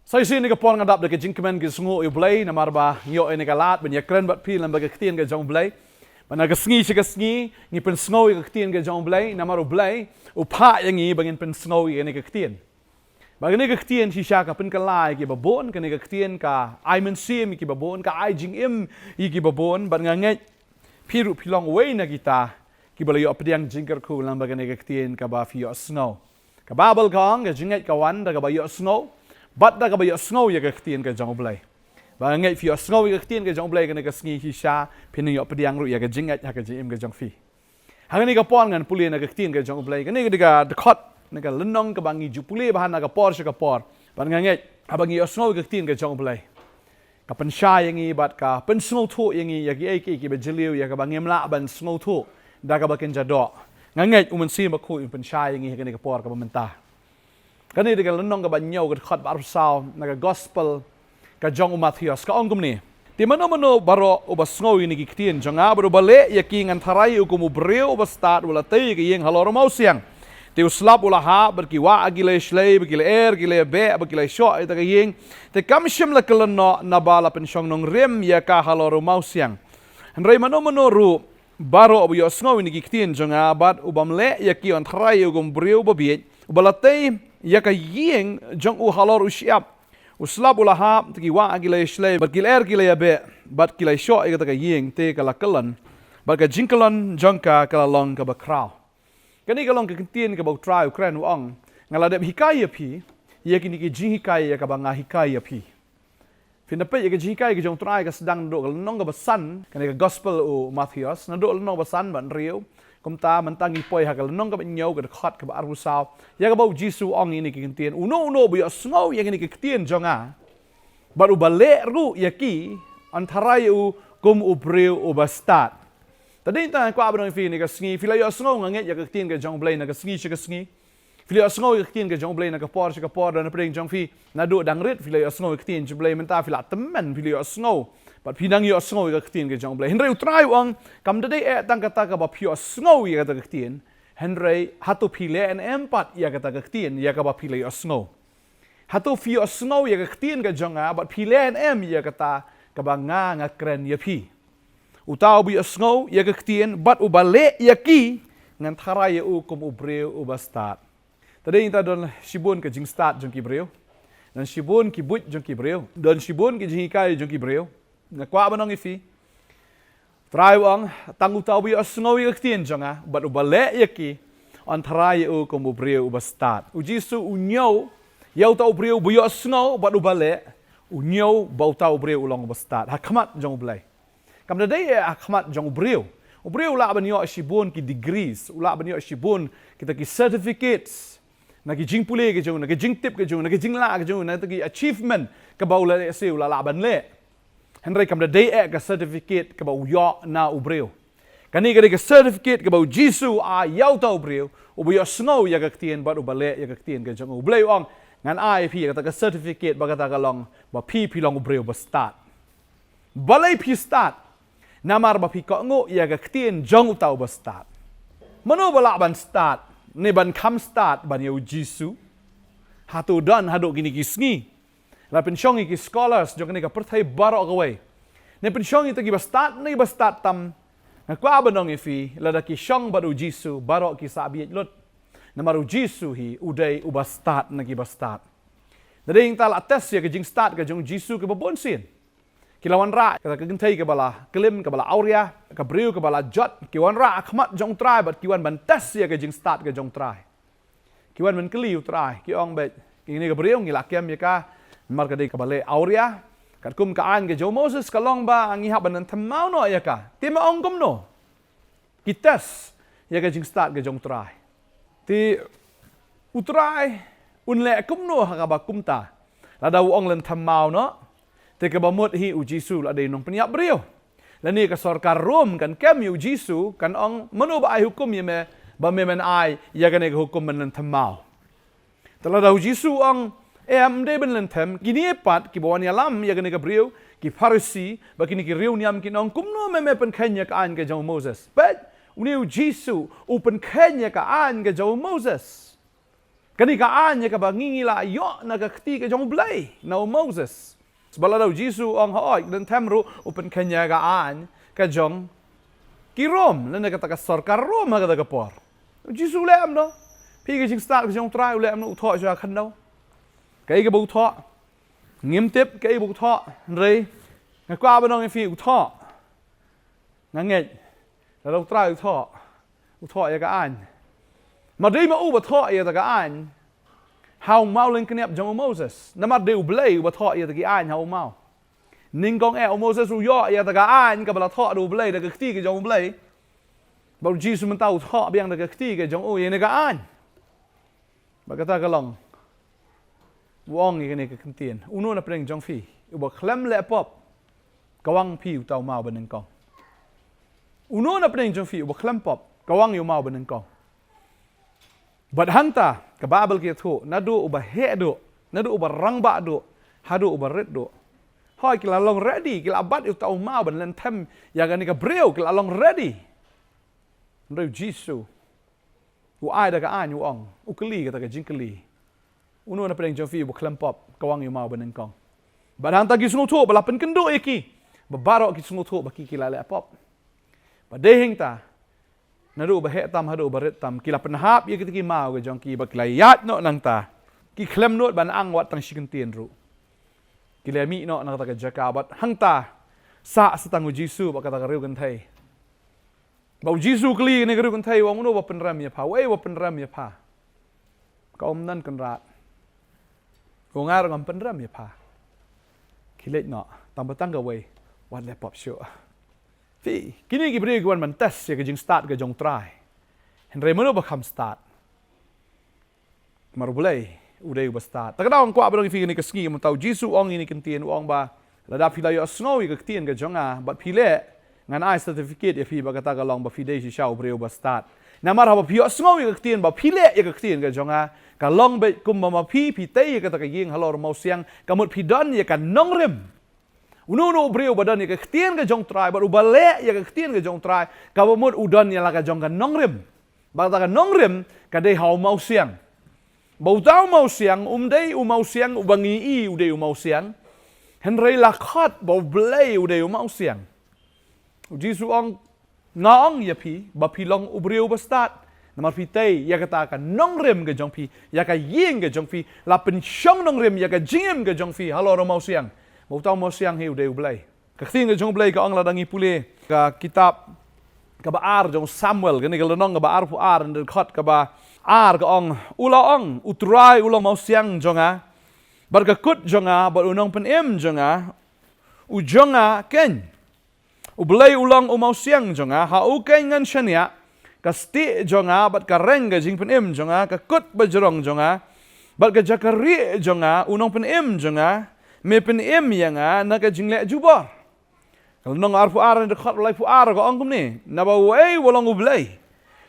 Saya sini ke pon ngadap dekat jingkemen ke sungu U Blei namar ba ngio ini kalat banyak keren bat phin lamba ke ketien ke jong Blei. Mana ke sengi ni pen snow ke ketien ke jong Blei namar U Blei upa yang ni bangin pen snow ini ke ketien. Bagini ke ketien sisa ka pen kalai ke babon ke ni ke ketien ka ai men sim ke babon ka ai jing im ke babon ban nganget piru pilong wei na kita ki balayo pediang jingker ku lamba ke ni ke ketien ka ba fio snow. Ka babel kong ke jinget kawan da ka ba yo snow. But da ka ba yo snow ya ka ketien ka jong Blei. Ba ngai fi yo snow ya ka ketien ka jong Blei ka ne ka sngi hisha pin yo pediang ru ya ka jingat ha ka jim ka jong fi. Ha ni ka pon ngan puli na ka ketien ka jong Blei ka ni ka de khot ne ka lenong ka bangi ju puli ba na ka por sha ka por. Ba ngai abangi yo snow ka ketien ka jong Blei. Ka pen sha yang i bat ka pen snow thu yang i ya ki ki ba jiliu ya ka bangem la ban snow thu da ka ba ken jado. Ngai umen si ba khu pen sha yang i ka ni ka por ka ba mentah. Kani dengan lenong ke banyo ke khot barsau naga gospel ke jong Mathaios ka ongkum ni. Di mana-mana baro ubas ngau ini kitien jonga baru balik yakin antarai ukum ubreu ubas start wala tei ke yang halor mau siang. Ti uslap ula ha berkiwa agile shlei berkile gile be berkile sho ita ke yang te kamshim la keleno nabala pensyong Nongkhryiem ya ka halor mau siang. Henry mana-mana ru baro ubas ngau ini kitien jonga bat ubam le yakin antarai ukum breu babiet ubalatei ya ka yeng jong u halor usiap uslap ulaha tiki wa agile shlei bat gile be bat gile sho e ka yeng te kala kalan bat ka jingkalan jongka kala long ka bakrau kani ka long ka ketien ka bau try ukran ong ngala de hikaya pi ya kini ki jing hikaya ya ka banga hikaya pi finape ya ka jing hikaya ka jong try ka sedang do nong ka basan kani ka gospel u Mathaios na do nong basan ban riu kumta mentangi poi hakal nong ka nyau ka khot ka arusau ya ka bau jisu ong ini ki ketien uno bu yo snow yang ini ki ketien jonga baru balik ru ya ki antarai u kum ubreu u bastat tadi ta kwa abang fi ni ka sngi fila yo snow nganget ya ka ketien ka jong Blei na ka sngi ka sngi fila yo snow ka ketien ka jong Blei na ka por dan pring jong fi na do dang rit fila yo snow ka ketien jong Blei menta fila temen fila yo snow but pinang yo snow ka ketien ka jong Blei henry utrai wang kam dade tang kata ka ba pio snow ya ka ketien henry hatu pile en empat ya ka ketien ya ka ba pile yo snow hatu fio snow ya ka ketien ka jonga but pile en em ya kata ka ba nga kren ya pi utau bi snow ya ka ketien but ubale ya ki ngan thara ya u kum ubreu u bastat tade inta don shibun ka jing start jong ki breu dan shibun ki but jong ki breu dan shibun ki jing kai jong ki breu na kwa banong ifi try wang tangu tau bi snow ya ketien jonga but ubale ya ki antarai u kum ubreu u bastat u jisu u nyau yau tau breu bu yo snow but ubale u nyau bau tau breu ulong bastat hakmat jong Blei kam da dai hakmat jong breu la ban yo shibun ki degrees ula ban yo shibun kita ki certificates na ki jing pule ke jong na ki jing tip ke jong na ki jing la ke jong na ki achievement ka bau la se ula la ban le henry kam da dai ka certificate ka bau yo na u breu kani ka certificate ka bau jisu a yau tau breu u bu yo snow ya ka ketien ba u bale ya ka ketien ke jong u Blei ong ngan ai pi ka certificate ba ka ka long ba pi long u breu ba start balai pi start namar ba pi ko ngo ya ka ketien jong u tau ba start mano bala ban start ne ban kam start ban yo jisu hatu dan hadu gini ki sngi la pensyong ki scholars jong ni ka perthai baro ka we ne pensyong ita ki ba start tam na kwa banong ifi la da ki syong ba jisu baro ki sabiet lut namaru jisu hi udai u ba start na ki ba start dading tal ates ya ka jing start ka jong jisu ke babon sin kilawan ra ka gentai ka bala kelim ka bala auria ka breu ka bala jot kiwan ra akhmat jong try bat kiwan ban tes ya ka jing start ka jong try kiwan men keliu try ki ong bet ini ka breu ngila kem ya ka mar ka dei ka bale auria kat kum ka an ka jo Moses ka long ba angi ha ban thamau no ya ka ti ma ong kum no kites ya ka jing start ka jong try ti utrai unle kumno hakaba kumta la daw ong len thamau no te ka bamot hi u jisu la dei nong peniap breu la ni ka sarkar rom kan kem u jisu kan ong mano ba ai hukum ye me ba me men ai ya kan ka hukum men thamau tala daw jisu ong em de ben len them kini pat ki bawan yalam ya kan ka breu ki farisi ba kini ki riu niam ki nong kumno me pen khanya ka an ka jong Moses but uniu jisu upen khanya ka an ka jong Moses Kanikaan niya ka ba ngingila yo nagakti ka jong blay na Moses. Sebala daw Jisu ang haoy dan temru upen kanya gaan ka jong kirom lan nagtakasor karom nagtakapor. Jisu lem no. Pi ka jing start ka jong try lem no utho ja kan đâu. Cái bầu thọ nghiêm tiếp cái bầu thọ rồi ngày qua bên ông phi thọ ngang nghịch là đâu trai thọ vậy cả anh mà đi mà u thọ vậy cả anh hào mau lên cái nẹp trong Moses nằm mặt đều Blei u thọ vậy cả anh hào mau ninh con eo Moses u yo vậy cả anh cái bà thọ đều Blei là cái tí cái trong Blei bảo Jesus mình tao thọ biang là cái tí cái trong u vậy cả anh bà cái ta cái lòng wong ini kene kekentian uno na preng jong fi uba klem le pop kawang pi utau mau beneng kong uno na preng jong fi uba klem pop kawang yu mau beneng kong bad hanta ka babel ke thu nadu uba he do nadu uba rang ba do hadu uba red do hoi kila long ready kila abad utau mau ben len tem ya gani ka breu kila long ready ndeu jisu u ai da ka an yu ong u kli ka ta ka jinkli uno na pedeng jong fi bu klem pop kawang yu mau beneng kong badang tagi sungu thu balapen kendo eki babarok ki sungu thu baki kila le pop badehing ta nadu ba he tam hadu ba ret tam kila penhap ye kitiki mau ke jong ki baklayat no nang ta ki klem not ban ang wat tang sikentien ru kila mi no nang ta ka Jakob hang ta sa setang Jisu ba kata riu kan thai bau Jisu kli ne riu kan thai wong no ba penram ya pa wei ba penram ya pa kaum nan kan rat kung nga ngam penram ya pa kilet no tam batang ga way wan le pop show fi kini ki bri gwan man test ya jing start ga jong try henry mono ba kham start mar bulai udai ba start tak daw ang kwa bro fi ni ka ski mo taw Jisu ong ini kentien ong ba la da pila yo snow ga ktien ga jonga ba pile ngan ai certificate ya fi ba kata ga long ba fi dei si shau bre ba start na mar ha ba pio snow ga ktien ba pile ya ga ktien ga jonga ka long be kum ma pi tei ka ta ka ying halor mau siang ka mut pi don ya ka Nongkhryiem uno breu badan ya ka ktien ga jong try ba ubale ya ka ktien ga jong try ka ba mut udon ya la ka jong ka Nongkhryiem ba ta ka Nongkhryiem ka dei hau mau siang bau tau mau siang dei mau siang ubangi i udei mau siang henry la khat bau Blei udei mau siang Jisu ong ngong ya pi ba pi long ubreu ba start namar pi tei ya kata ka Nongkhryiem ga jong pi ya ka ying ga jong pi la pen shong Nongkhryiem ya ka jingem ga jong pi halo mau siang mau tau mau siang he udeu Blei ka thing ga jong Blei ka ong la dangi pule ka kitab ka ba ar jong Samuel ga ni ga lonong ga ba ar pu ar and khot ka ba ar ka ong ula ong utrai ulong mau siang jonga bar ka kut jonga bar unong pen em jonga u jonga ken u Blei ulong u mau siang jonga ha u ken ngan shania ka sti jonga bat ka reng ga jing pen em jonga ka kut ba jorong jonga bat ka jakari jonga unong pen em jonga me pen em yanga na ka jingle jubor kalau nong arfu ar de khat lai fu ar ga ong kumni na ba wei wolong u Blei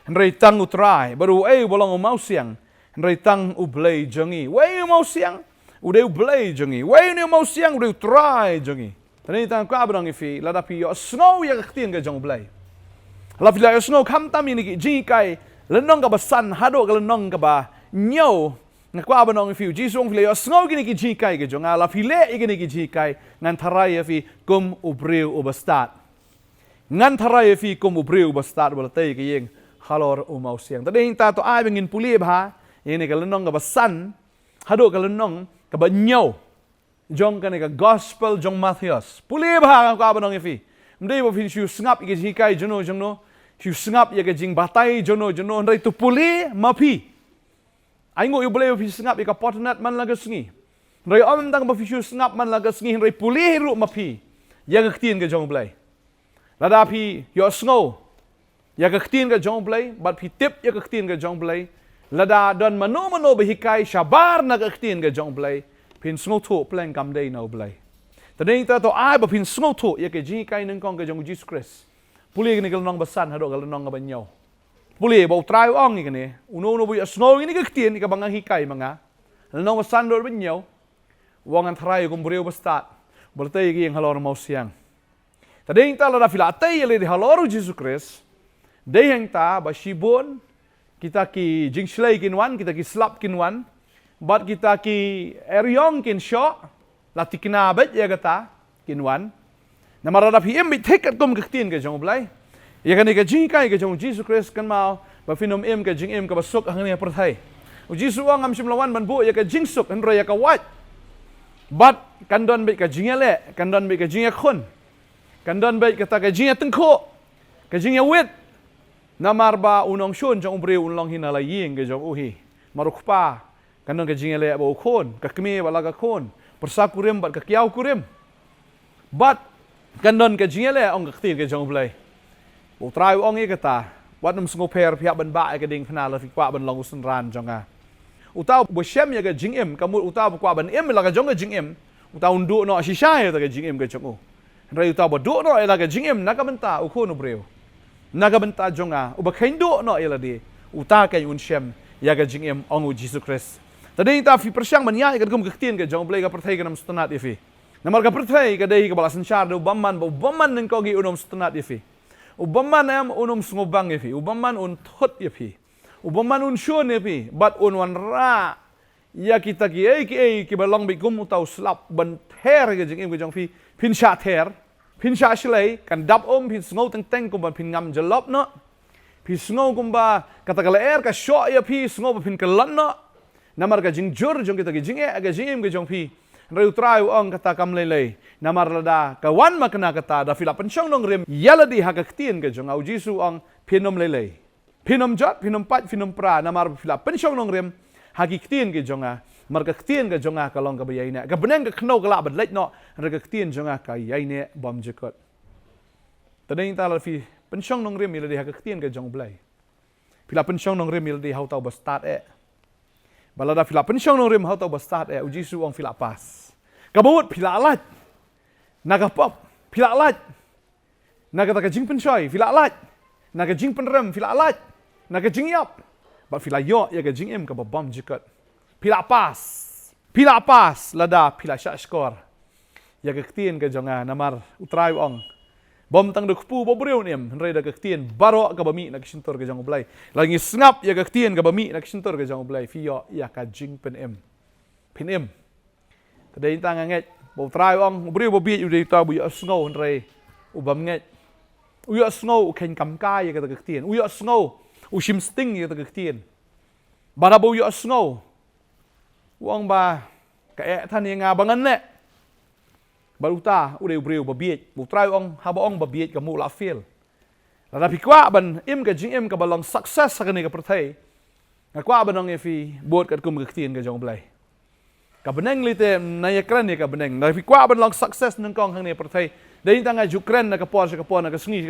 henry tang utrai baru wei wolong u mau siang henry tang u Blei jongi wei mau siang u de u Blei jongi wei ne mau siang u de utrai jongi tani tang ka brang ifi la da pi yo snow ya ka tien ga jong Blei la fi la yo snow kam tam ni ki ji kai lenong ka ba san hado ka lenong ka ba nyo na kwa ba nong fi ji song fi la yo snow ki ni ki ji kai ga jong la fi le i ni ki ji kai ngan tharai fi kum u breu u ba start ngan tharai fi kum u breu ba start ba tei ki yeng halor u mau siang ta ding ta to ai bengin puli ba ni ka lenong ka ba san hado ka lenong ka ba nyo jong ka ni ka gospel jong Mathaios puli ba ka ba nong fi mdei ba fi shu snap i ji kai jono jono shu snap ya ka jing batai jono jono ndai tu puli mapi ai ngo u Blei fi snap i ka Potternet man laga sngi ndai om dang ba fi shu snap man laga sngi ndai puli ru mapi ya ka ktien ka jong Blei la da phi yo snow ya ka ktien ka jong Blei bat phi tip ya ka ktien ka jong Blei la da don mano ba hikai shabar na ka ktien ka jong Blei phin snow thu pleng kam dei no Blei tadeng ta to ai ba phin snow thu ya ke ji kai nang kong ka jong Jesus Christ puli ni ka nong ba san hado ka nong ba nyaw puli ba try ong ni kani uno bu snow ni ka ktien ni ka bang hikai manga nong ba san do ba nyaw wong an thrai kum breu ba start bertei gi yang halor mau siang tadeng ta la da fila tai le halor Jesus Christ dei hang ta ba shibon kita ki jing shlei kin wan, kita ki slap kin wan, but kita ki eryong kin shok, lati kina bet ya kata kin wan. Nama radap hi em bit tek kat kum kektien ke jong blai. Ya kan ke jing kai ke jong Jesus Christ kan mau, ba finom em ke jing em ka basuk hang ne perthai. U Jesus ang am sim lawan ban bu ya ke jing suk han ya ka wat. But kan don bet ka jing le, kan don bet ka jing khun. Kan don bet kata ka jing tengko. Ka jing wit. Namar ba unong shun jong ubre unlong hinala ying ke jong uhi. Marukpa kan don ka jing le ba khon, ka kme wala ka khon. Persakurim bat ka kiau kurim. But kan don ka jing le ong ka tin ke jong blai. Bu trai ong ye kata, wat num sngo per pia ban ba ka ding phna la fi kwa ban long usun ran jonga. Utau bo shem ya ka jing em kamut utau kwa ban em la ka jong ka jing em. Utau ndu no shisha ya ka jing em ka jong u. Rai utau bo do no la ka jing em na ka benta u khon ubreu. Naga benta jonga uba kaindo no ila di uta kai un shem ya ga jing em ong Jesus Christ. Tadi ta fi persyang mania ka kum kektien ka jong blai ka perthai ka nam stanat ifi. Namar ka perthai ka dei ka balasan char do bamman nen ko gi unom stanat ifi. Ubaman am unum sngobang ifi, ubaman un thot ifi. Ubaman un shon ifi, but un wan ra ya kita ki balong bi kum utau slap ban ther ka jing em ka jong fi phin sha ther. Phin sha shlei kan dap phin sngo teng kum ban phin ngam jalop no phin sngo kum ba kata kala ka sho ya phi sngo ba phin kalan no namar ka jing jur jong kita ki jing ga jing em ga jong phi reu trai ong kata kam lei namar lada ka wan makna kata da fila pensyong Nongkhryiem yaladi ha ka ktien ga jong au jisu ong phinom lei phinom jot phinom pat phinom pra namar fila pensyong Nongkhryiem ha ki ktien ga jonga mar ka ktien ga jonga ka long ka bayai ne ka beneng ka khno ka la bat leit no ra ka ktien jonga ka yai ne bom jekot tadeng ta la fi pensyong Nongkhryiem miladi ha ka ktien ga jong blai fila pensyong Nongkhryiem miladi hau tau ba start balada fila pensyong Nongkhryiem hau tau ba start u jisu ong fila pas ka bawut fila lat naga pop fila lat naga ta ka jing pensoi fila lat naga jing penrem fila lat naga jing yap ba fila yo ya ka jing em ka ba bom jekot Pila pas, lada pila syak skor. Ya kektien ke jonga namar utrai ong. Bom tang duk pu bobreu nem, rai da kektien baro ka bami nak sintor ke jong blai. Lagi snap ya kektien ka bami nak sintor ke jong blai. Fio ya ka jing pen em. Pin em. Kadai tang nget, bo utrai ong bobreu bobi u dei ta bu ya sngo rai ubam nget. U ya sngo ken kam ka ya ka kektien. U ya sngo u shim sting ya ka kektien. Bara bo ya sngo uang ba ka than nga bangan ne baruta ureu breu babiet bu trai ong haba ong babiet ka mu la feel la pikwa ban im ka jing im ka balong success sa kani ka perthai ka kwa banong efi bot kat kum kektien ka jong blai ka beneng lite na ya kran ka beneng la pikwa ban long success nang kong hang ne perthai dei tanga Ukraine na ka por na ka sngi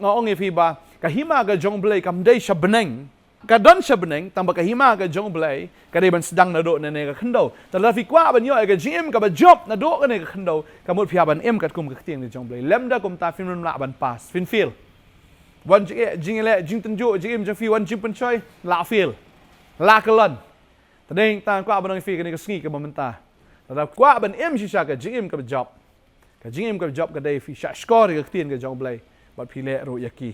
nga ong efi ba ka hima ka jong blai kam dei sha beneng kadon siya beneng tamba kahima ka jong blai kadai ban sedang na do na ne ka khndo tala fi kwa ban yo ka gm ka ba job na do ka ne ka khndo kamut phia ban em kat kum ka tieng ni jong blai lemda kum ta fin la ban pas fin feel wan jing le jing tan jo jing jong fi wan jing pen choi la feel la kalon tadeng ta kwa ban fi ka ne ka sngi ka mamenta tala kwa ban em shisha ka jing ka ba job ka jing ka job ka dai fi sha score ka tieng ka jong blai bat phile ro yaki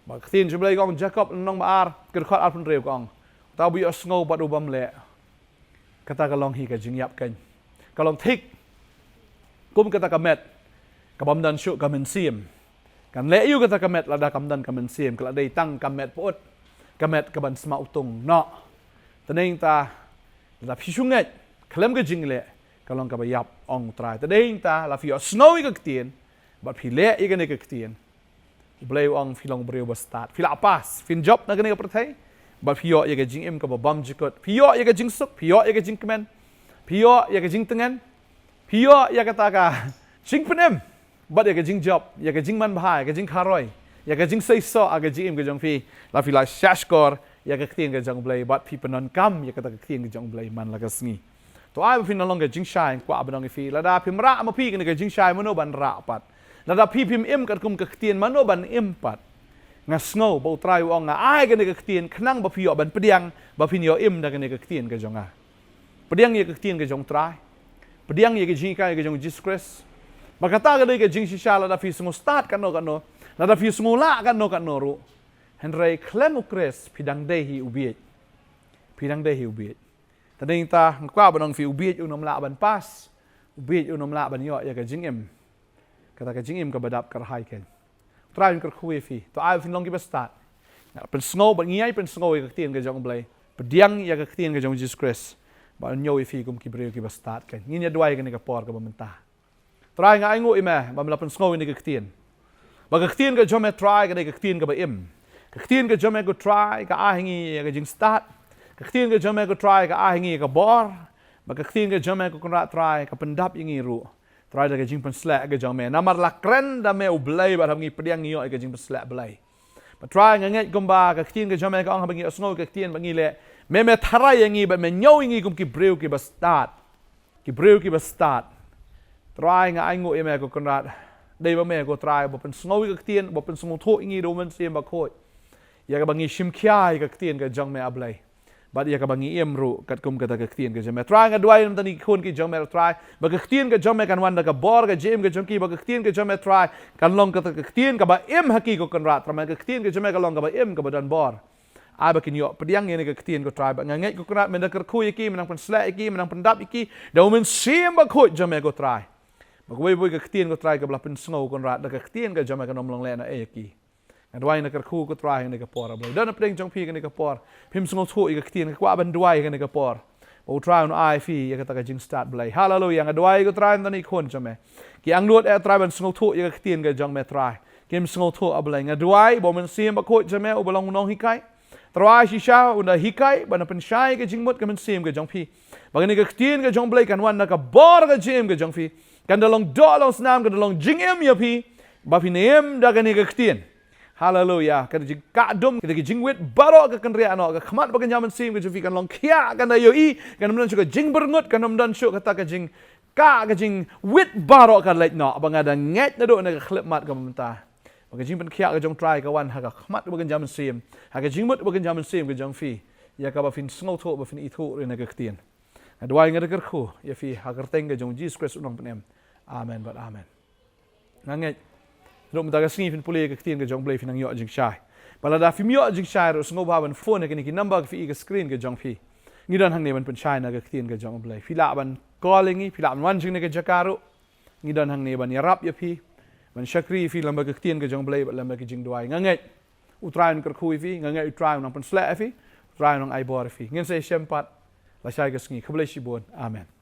ba ktin jumlai gong Jakob nong baar kerkhot ar pun reu gong tau bi osngo bat ubam le kata kalong hi ka jingyap kan kalong thik kum kata kamet kabam dan shu kamen sim kan le yu kata kamet lada kam dan kamen sim kala dei tang kamet pot kamet kaban sma utung no taneng ta la phishunget khlem ka jingle kalong ka bayap ong trai taneng ta la fi osngo i ka ktien bat phile i ka ne ka ktien Blai ong filong breu ba start fila pas fin job na gani ka perthai ba phio ya ka jing em ka ba bam jikot phio ya ka jing suk phio ya ka jing kemen phio ya ka jing tengan phio ya ka ta ka jing penem ba ya ka jing job ya ka jing man bhai ka jing kharoi ya ka jing sei so a ka jing em ka jong phi la fila shashkor ya ka ktien ka jong blai bat phi panon kam ya ka ta ka ktien ka jong blai man la ka sngi to ai ba fin na long ka jing shai kwa ba nong phi la da phimra ma phi ka jing shai mano ban ra pat Nada pipim im kat kum kektien mano ban impat ngasngo bau trai wong nga ai ka ne kektien khnang ba phio ban pediang ba phinyo im da ka ne kektien ka jonga pediang ye kektien ka jong trai pediang ye ka jing ka jong Jesus Christ makata ka ne ka jing shisha la da fi sungo start kan no la da fi sungo la kan no ru Henry klemukres pidang dehi ubiet. Pidang dehi ubiet. Tadi kita ngkwa banong fi ubiet unom la ban pas. Ubiet unom la ban yo ya ka jingim. Kata ka jingim ka badap karhai ken. Try ka khui fi. To ai fin long ki start. Pen snow ban ngiai pen snow ya ka tien ka jong blai. Pediang ya ka tien ka jong Jesus Christ. Ba nyo fi kum ki breu ki start ken. Nginya duai ka ni ka por ka mentah. Try nga aingo ime ba mla pen snow ni ka tien. Ba ka tien ka jome try ka ni ka tien ka ba im. Ka tien ka jome ko try ka ahingi ya ka jing start. Kaktiin ka jome ko try ka ahingi ka bor. Kaktiin ka jome ko kunra try ka pendap ingi ru. Try da ka jing penslek ka jome. Namar la kren da me U Blei ba ngi pediang ngiyo ka jing penslek Blei. Ba try nga nget gumba kaktiin ka jome ka ang bangi osngo kaktiin bangi le. Me tharai ngi ba me nyaw ngi kum ki breu ki ba start. Ki breu ki ba start. Try nga aingo eme ko kunra. Dei ba me ko try ba pensngo kaktiin ba pensngo tho ngi ru men sim ba khoi. Ya ka bangi shimkhiai kaktiin ka jong me A Blei. But ia ka bangi emru kat kum kata kaktiin ka jome. Try nga duai nam tani khun ki jome try. Ba kaktiin ka jome kan wanda ka bor ka jem ka jongki ba kaktiin ka jome try. Kan long kata kaktiin ka ba em haki ko kan rat. Tama kaktiin ka jome ka long ka ba em ka ba dan bor. Ai ba kin yo pediang ni kaktiin ko try ba nganget ko kan rat menda kerkhu iki menang pensla iki menang pendap iki. Da men sim ba khoi jome ko try. Ba koi boy kaktiin ko try ka bla pensngo kan rat da kaktiin ka jome ka nom long le na e iki. Duai na kerkhu ko try ni ka por Blei. Dan pring jong pi ka ni ka por. Pim sngol thu i ka ktien ka kwa ban duai ka ni ka por. Bo try no ai fi ya ka ta ka jing start Blei. Hallelujah. Nga duai ko try na ni khon jome. Ki ang luot e try ban sngol thu i ka ktien ka jong me try. Kim sngol thu A Blei. Nga duai bo men sim ba khoi jome o balong nong hikai. Try si sha unda hikai ban pen shai ka jing mot ka men sim ka jong pi. Ba ni ka ktien ka jong Blei kan wan na ka bor ka jem ka jong pi. Kan dalong do long snam ka dalong jing em ya pi. Ba fi nem da ka ni ka ktien. Hallelujah. Kada jing kadum kada jing wit baro ka kan ria no ka khamat ba kan jaman sim ka jufi kan long khia kan da yo i kan nam chu ka jing berngut kan nam dan chu kata ka jing wit baro ka leit no ba ngada nget na do na ka khlep mat ka menta. Ba ka jing ban khia ka jong try ka wan ha ka khamat ba kan jaman sim. Ha ka jing mut ba kan jaman sim ka jong fi. Ya ka ba fin sngo tho ba fin I tho ri na ka ktien. Adwai ngada ka khu ya fi ha ka teng ka jong Jesus Christ unong penem. Amen but amen. Nganget Rum ta ka sngi fin puli ka ktien ka jong Blei fin ang yo jing shai. Bala da fim yo jing shai ro sngo ba ban phone ka ni ki number ka fi ka screen ka jong fi. Ngi dan hang ne ban pen shai na ka ktien ka jong Blei. Fi la ban calling fi la ban wan jing ne ka jakaru. Ngi dan hang ne ban yarap ya fi. Ban shakri fi lamba ka ktien ka jong Blei ba lamba ka jing duai. Nganget utrain ka khui fi nganget utrain nang pen sla fi. Utrain nang ai bor fi. Ngin se sempat la shai ka sngi khablei shi bon. Amen.